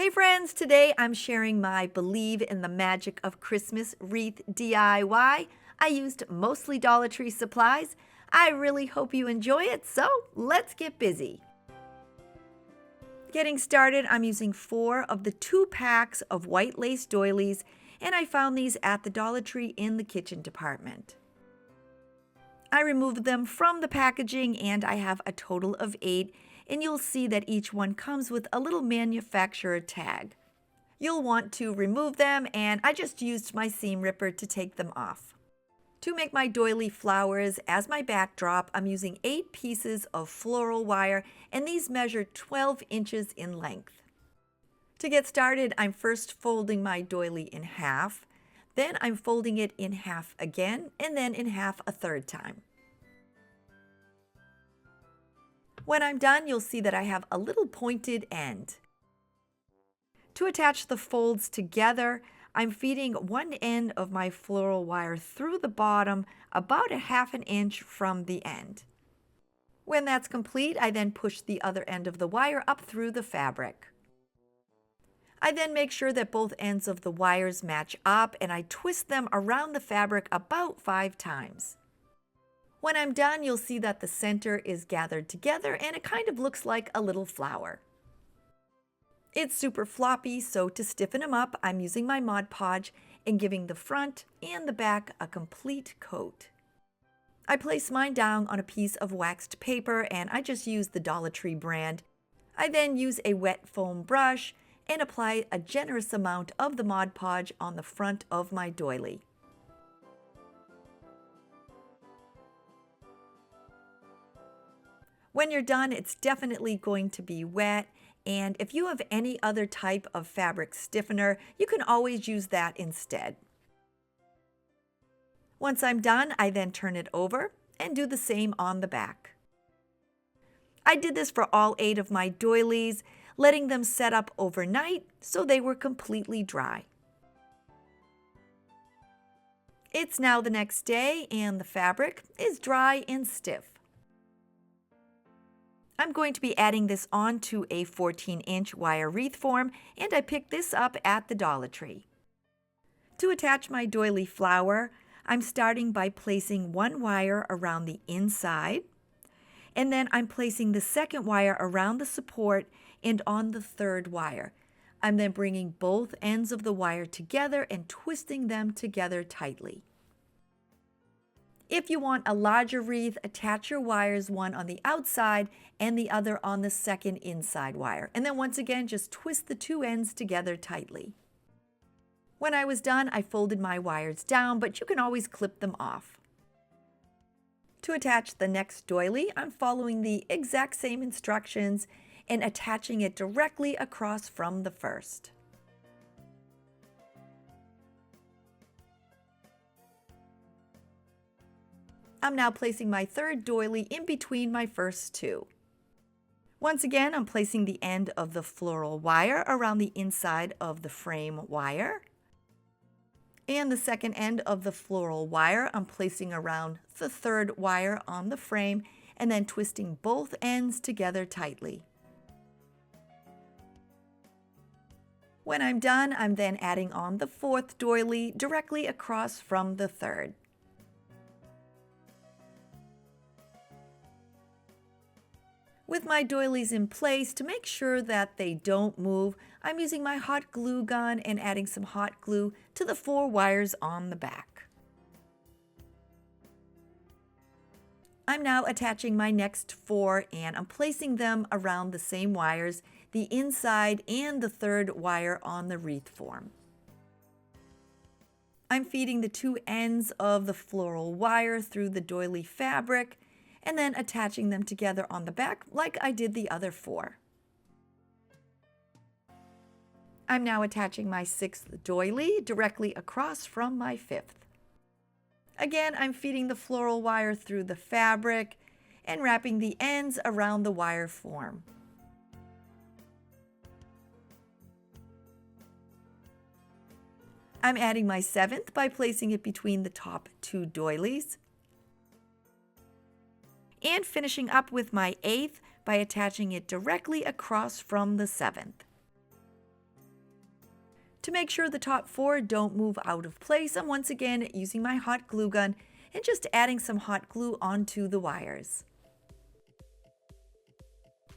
Hey friends, today I'm sharing my Believe in the Magic of Christmas Wreath DIY. I used mostly Dollar Tree supplies. I really hope you enjoy it, so let's get busy. Getting started, I'm using 4 of the 2 packs of white lace doilies, and I found these at the Dollar Tree in the kitchen department. I removed them from the packaging and I have a total of 8, and you'll see that each one comes with a little manufacturer tag. You'll want to remove them, and I just used my seam ripper to take them off. To make my doily flowers as my backdrop, I'm using 8 pieces of floral wire, and these measure 12 inches in length. To get started, I'm first folding my doily in half, then I'm folding it in half again, and then in half a third time. When I'm done, you'll see that I have a little pointed end. To attach the folds together, I'm feeding one end of my floral wire through the bottom about a half an inch from the end. When that's complete, I then push the other end of the wire up through the fabric. I then make sure that both ends of the wires match up, and I twist them around the fabric about 5 times. When I'm done, you'll see that the center is gathered together and it kind of looks like a little flower. It's super floppy, so to stiffen them up, I'm using my Mod Podge and giving the front and the back a complete coat. I place mine down on a piece of waxed paper, and I just use the Dollar Tree brand. I then use a wet foam brush and apply a generous amount of the Mod Podge on the front of my doily. When you're done, it's definitely going to be wet, and if you have any other type of fabric stiffener, you can always use that instead. Once I'm done, I then turn it over and do the same on the back. I did this for all 8 of my doilies, letting them set up overnight so they were completely dry. It's now the next day and the fabric is dry and stiff. I'm going to be adding this onto a 14-inch wire wreath form, and I picked this up at the Dollar Tree. To attach my doily flower, I'm starting by placing 1 wire around the inside, and then I'm placing the second wire around the support and on the third wire. I'm then bringing both ends of the wire together and twisting them together tightly. If you want a larger wreath, attach your wires, one on the outside and the other on the second inside wire. And then once again, just twist the 2 ends together tightly. When I was done, I folded my wires down, but you can always clip them off. To attach the next doily, I'm following the exact same instructions and attaching it directly across from the first. I'm now placing my third doily in between my first 2. Once again, I'm placing the end of the floral wire around the inside of the frame wire. And the second end of the floral wire, I'm placing around the third wire on the frame and then twisting both ends together tightly. When I'm done, I'm then adding on the 4th doily directly across from the 3rd. With my doilies in place, to make sure that they don't move, I'm using my hot glue gun and adding some hot glue to the 4 wires on the back. I'm now attaching my next 4, and I'm placing them around the same wires, the inside and the 3rd wire on the wreath form. I'm feeding the 2 ends of the floral wire through the doily fabric, and then attaching them together on the back like I did the other 4. I'm now attaching my 6th doily directly across from my 5th. Again, I'm feeding the floral wire through the fabric and wrapping the ends around the wire form. I'm adding my 7th by placing it between the top 2 doilies, and finishing up with my 8th by attaching it directly across from the 7th. To make sure the top 4 don't move out of place, I'm once again using my hot glue gun and just adding some hot glue onto the wires.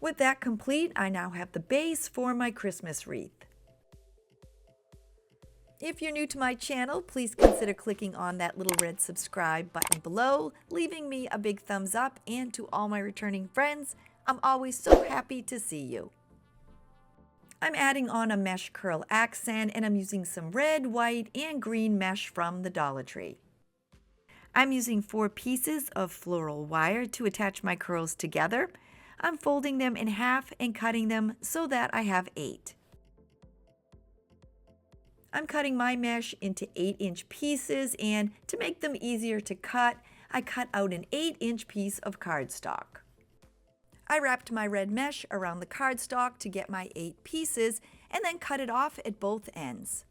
With that complete, I now have the base for my Christmas wreath. If you're new to my channel, please consider clicking on that little red subscribe button below, leaving me a big thumbs up, and to all my returning friends, I'm always so happy to see you. I'm adding on a mesh curl accent, and I'm using some red, white, and green mesh from the Dollar Tree. I'm using 4 pieces of floral wire to attach my curls together. I'm folding them in half and cutting them so that I have 8. I'm cutting my mesh into 8-inch pieces, and to make them easier to cut, I cut out an 8-inch piece of cardstock. I wrapped my red mesh around the cardstock to get my 8 pieces and then cut it off at both ends.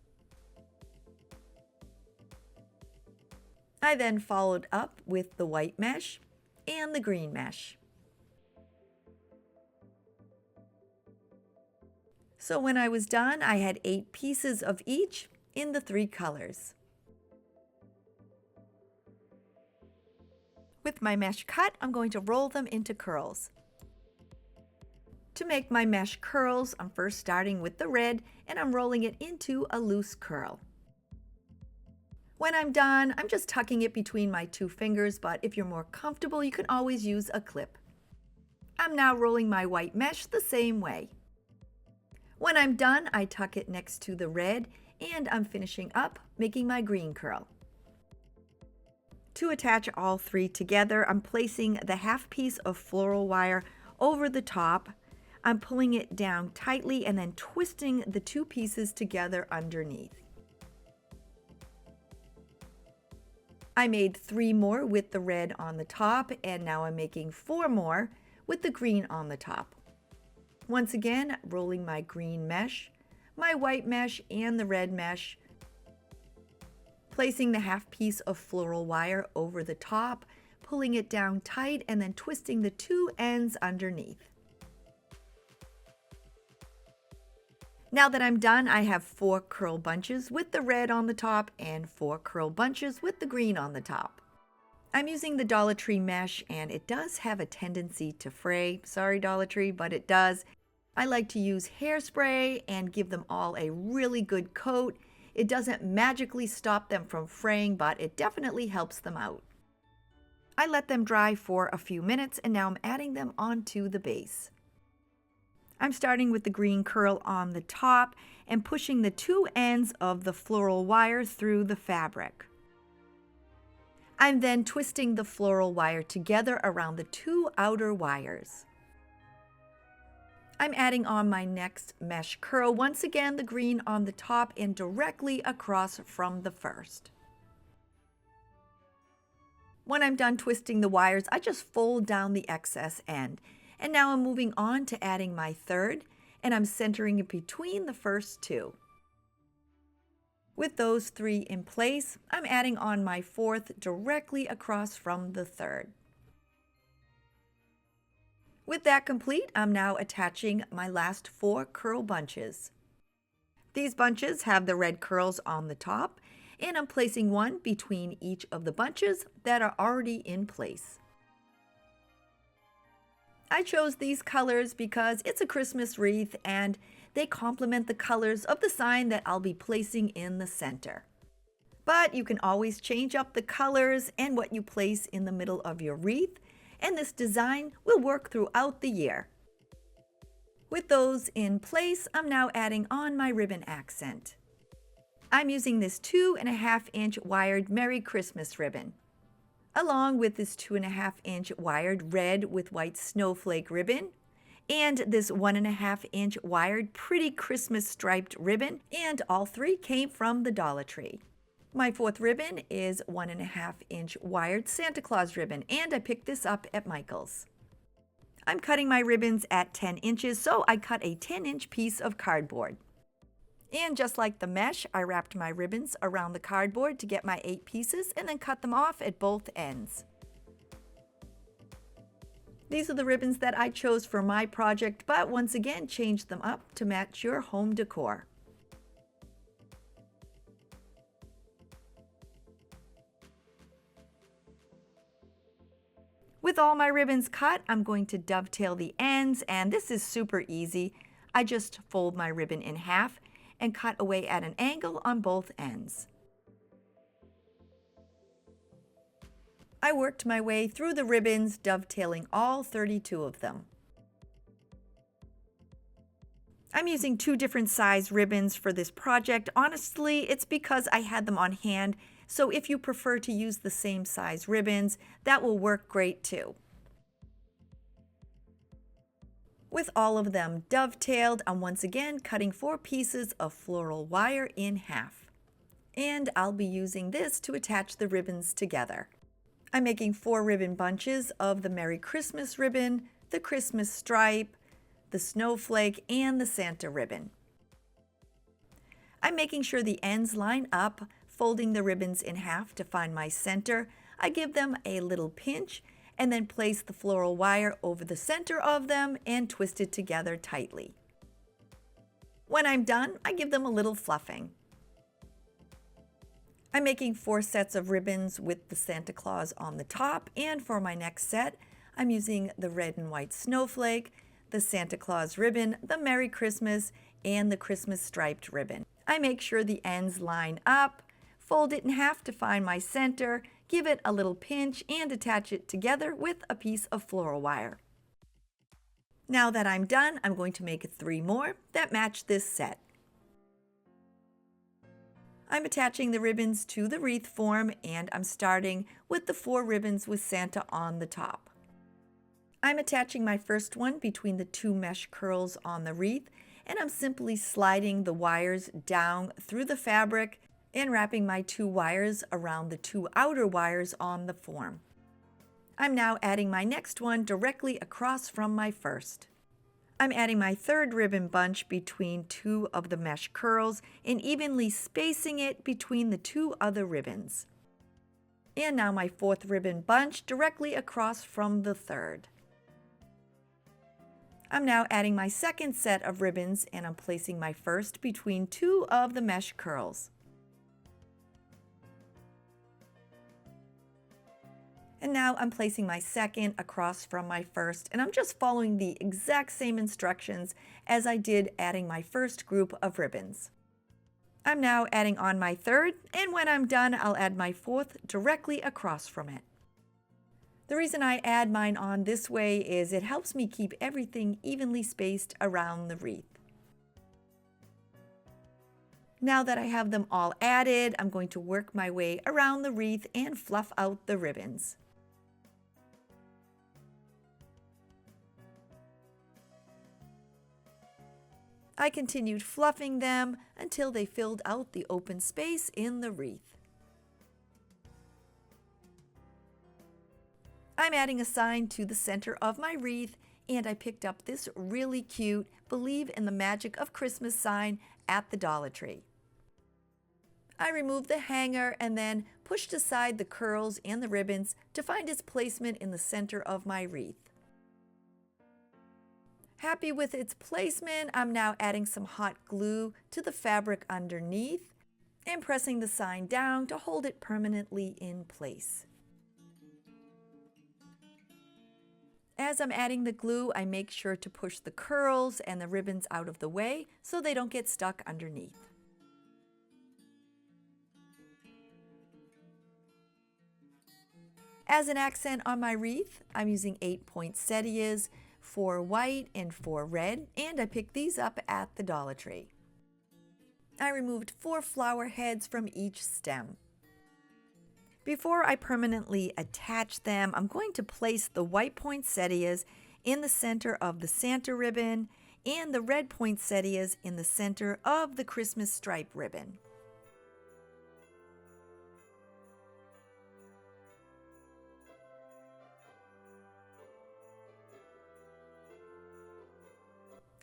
I then followed up with the white mesh and the green mesh. So when I was done, I had 8 pieces of each in the 3 colors. With my mesh cut, I'm going to roll them into curls. To make my mesh curls, I'm first starting with the red and I'm rolling it into a loose curl. When I'm done, I'm just tucking it between my 2 fingers, but if you're more comfortable, you can always use a clip. I'm now rolling my white mesh the same way. When I'm done, I tuck it next to the red and I'm finishing up making my green curl. To attach all 3 together, I'm placing the half piece of floral wire over the top. I'm pulling it down tightly and then twisting the 2 pieces together underneath. I made 3 more with the red on the top, and now I'm making 4 more with the green on the top. Once again, rolling my green mesh, my white mesh, and the red mesh, placing the half piece of floral wire over the top, pulling it down tight, and then twisting the 2 ends underneath. Now that I'm done, I have 4 curl bunches with the red on the top and 4 curl bunches with the green on the top. I'm using the Dollar Tree mesh, and it does have a tendency to fray. Sorry, Dollar Tree, but it does. I like to use hairspray and give them all a really good coat. It doesn't magically stop them from fraying, but it definitely helps them out. I let them dry for a few minutes, and now I'm adding them onto the base. I'm starting with the green curl on the top and pushing the 2 ends of the floral wire through the fabric. I'm then twisting the floral wire together around the 2 outer wires. I'm adding on my next mesh curl, once again the green on the top and directly across from the first. When I'm done twisting the wires, I just fold down the excess end. And now I'm moving on to adding my third, and I'm centering it between the first 2. With those 3 in place, I'm adding on my 4th directly across from the 3rd. With that complete, I'm now attaching my last 4 curl bunches. These bunches have the red curls on the top, and I'm placing one between each of the bunches that are already in place. I chose these colors because it's a Christmas wreath and they complement the colors of the sign that I'll be placing in the center. But you can always change up the colors and what you place in the middle of your wreath, and this design will work throughout the year. With those in place, I'm now adding on my ribbon accent. I'm using this 2.5-inch wired Merry Christmas ribbon, along with this 2.5-inch wired red with white snowflake ribbon, and this 1.5-inch wired Pretty Christmas striped ribbon, and all 3 came from the Dollar Tree. My 4th ribbon is 1.5-inch wired Santa Claus ribbon, and I picked this up at Michael's. I'm cutting my ribbons at 10 inches, so I cut a 10-inch piece of cardboard. And just like the mesh, I wrapped my ribbons around the cardboard to get my 8 pieces and then cut them off at both ends. These are the ribbons that I chose for my project, but once again changed them up to match your home decor. With all my ribbons cut, I'm going to dovetail the ends, and this is super easy. I just fold my ribbon in half and cut away at an angle on both ends. I worked my way through the ribbons, dovetailing all 32 of them. I'm using 2 different size ribbons for this project. Honestly, it's because I had them on hand, so if you prefer to use the same size ribbons, that will work great too. With all of them dovetailed, I'm once again cutting 4 pieces of floral wire in half. And I'll be using this to attach the ribbons together. I'm making 4 ribbon bunches of the Merry Christmas ribbon, the Christmas stripe, the snowflake, and the Santa ribbon. I'm making sure the ends line up, folding the ribbons in half to find my center. I give them a little pinch and then place the floral wire over the center of them and twist it together tightly. When I'm done, I give them a little fluffing. I'm making 4 sets of ribbons with the Santa Claus on the top, and for my next set, I'm using the red and white snowflake, the Santa Claus ribbon, the Merry Christmas, and the Christmas striped ribbon. I make sure the ends line up, fold it in half to find my center, give it a little pinch, and attach it together with a piece of floral wire. Now that I'm done, I'm going to make 3 more that match this set. I'm attaching the ribbons to the wreath form, and I'm starting with the 4 ribbons with Santa on the top. I'm attaching my first one between the 2 mesh curls on the wreath, and I'm simply sliding the wires down through the fabric and wrapping my 2 wires around the 2 outer wires on the form. I'm now adding my next one directly across from my first. I'm adding my 3rd ribbon bunch between 2 of the mesh curls and evenly spacing it between the 2 other ribbons. And now my 4th ribbon bunch directly across from the 3rd. I'm now adding my 2nd set of ribbons, and I'm placing my first between 2 of the mesh curls. And now I'm placing my 2nd across from my first, and I'm just following the exact same instructions as I did adding my first group of ribbons. I'm now adding on my 3rd, and when I'm done, I'll add my 4th directly across from it. The reason I add mine on this way is it helps me keep everything evenly spaced around the wreath. Now that I have them all added, I'm going to work my way around the wreath and fluff out the ribbons. I continued fluffing them until they filled out the open space in the wreath. I'm adding a sign to the center of my wreath, and I picked up this really cute Believe in the Magic of Christmas sign at the Dollar Tree. I removed the hanger and then pushed aside the curls and the ribbons to find its placement in the center of my wreath. Happy with its placement, I'm now adding some hot glue to the fabric underneath and pressing the sign down to hold it permanently in place. As I'm adding the glue, I make sure to push the curls and the ribbons out of the way so they don't get stuck underneath. As an accent on my wreath, I'm using 8 poinsettias, 4 white and 4 red, and I picked these up at the Dollar Tree. I removed 4 flower heads from each stem. Before I permanently attach them, I'm going to place the white poinsettias in the center of the Santa ribbon and the red poinsettias in the center of the Christmas stripe ribbon.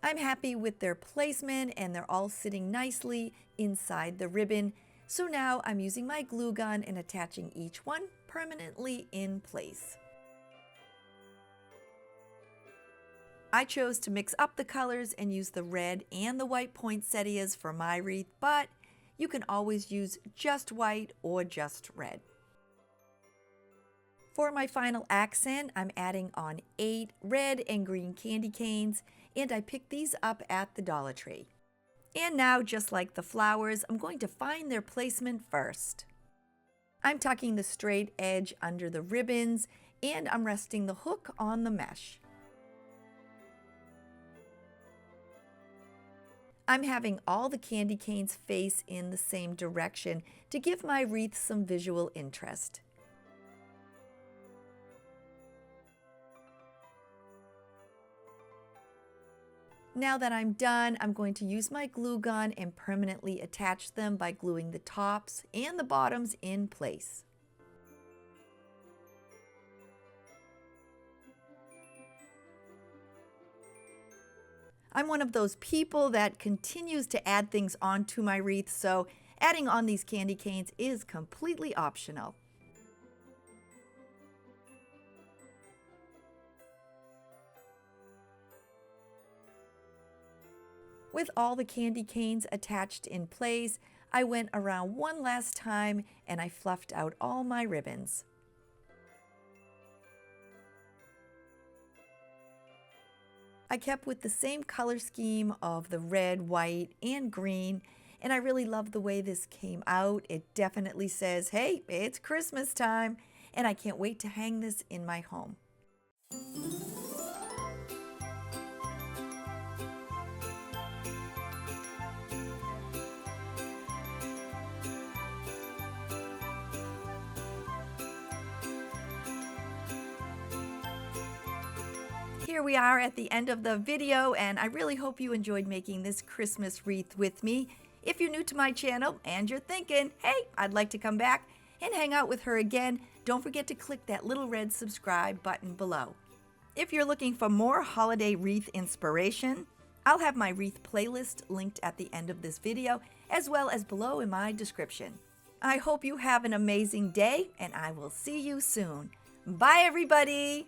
I'm happy with their placement, and they're all sitting nicely inside the ribbon. So now I'm using my glue gun and attaching each one permanently in place. I chose to mix up the colors and use the red and the white poinsettias for my wreath, but you can always use just white or just red. For my final accent, I'm adding on 8 red and green candy canes, and I picked these up at the Dollar Tree. And now, just like the flowers, I'm going to find their placement first. I'm tucking the straight edge under the ribbons, and I'm resting the hook on the mesh. I'm having all the candy canes face in the same direction to give my wreath some visual interest. Now that I'm done, I'm going to use my glue gun and permanently attach them by gluing the tops and the bottoms in place. I'm one of those people that continues to add things onto my wreath, so adding on these candy canes is completely optional. With all the candy canes attached in place, I went around one last time and I fluffed out all my ribbons. I kept with the same color scheme of the red, white, and green, and I really love the way this came out. It definitely says, hey, it's Christmas time, and I can't wait to hang this in my home. Here we are at the end of the video, and I really hope you enjoyed making this Christmas wreath with me. If you're new to my channel and you're thinking, hey, I'd like to come back and hang out with her again, don't forget to click that little red subscribe button below. If you're looking for more holiday wreath inspiration, I'll have my wreath playlist linked at the end of this video, as well as below in my description. I hope you have an amazing day, and I will see you soon. Bye, everybody!